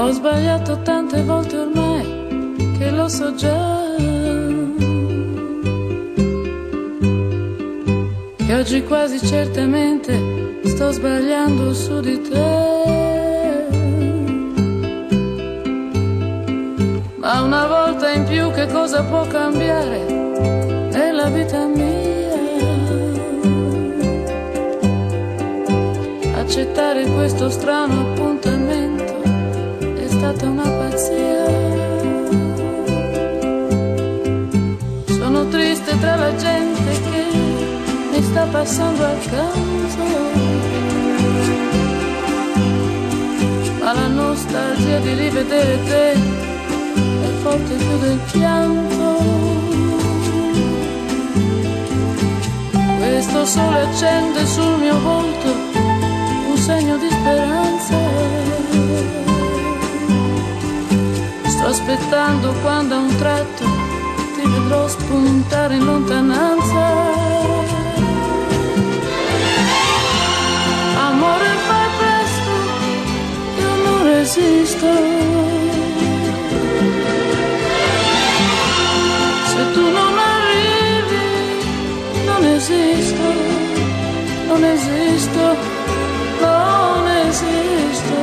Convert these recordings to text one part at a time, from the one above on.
Ho sbagliato tante volte ormai che lo so già, che oggi quasi certamente sto sbagliando su di te. Ma una volta in più che cosa può cambiare nella vita mia? Accettare questo strano appuntamento è stata una pazzia. Sono triste tra la gente che mi sta passando accanto, ma la nostalgia di rivedere te è forte più del pianto. Questo sole accende sul mio volto un segno di speranza. Sto aspettando quando a un tratto ti vedrò spuntare in lontananza. Amore, fai presto, io non resisto. Se tu non arrivi, non esisto, non esisto, non esisto.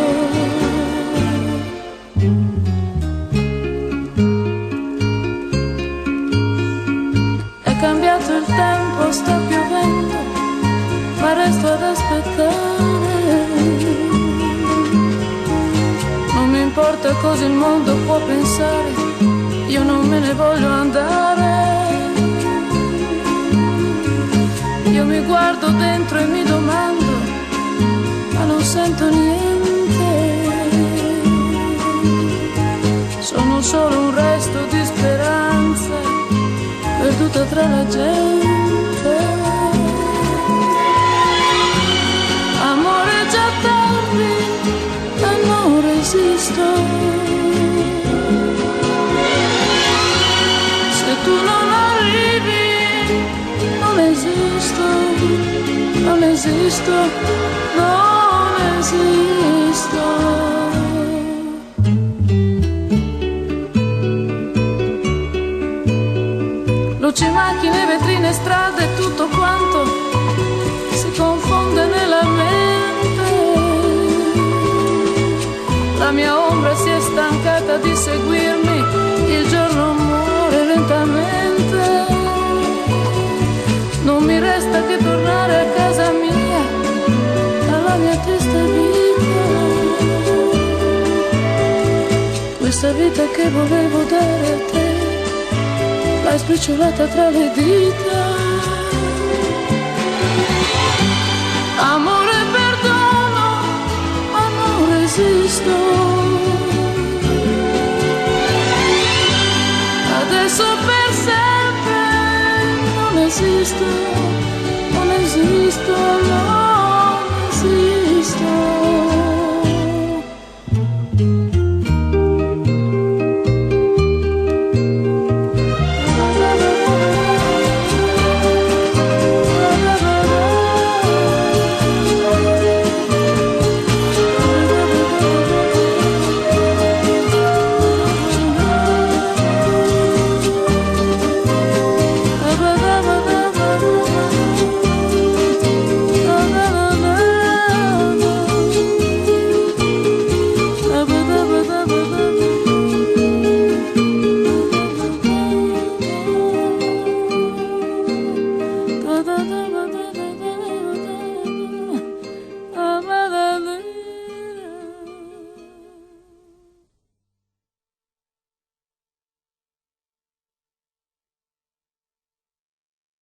Il tempo sta piovendo, ma resto ad aspettare. Non mi importa cosa il mondo può pensare, io non me ne voglio andare. Io mi guardo dentro e mi domando, ma non sento niente. Sono solo un resto di speranza perduta tra la gente. Amore, già tardi e non resisto. Se tu non arrivi, non esisto, non esisto, non esisto. Luci, macchine, vetrine, strade, tutto quanto si confonde nella mente. La mia ombra si è stancata di seguirmi, il giorno muore lentamente. Non mi resta che tornare a casa mia, alla mia triste vita. Questa vita che volevo dare a te l'hai spicciolata tra le dita. Amore, perdono, ma non resisto. Adesso per sempre non esisto, non esisto, non esisto.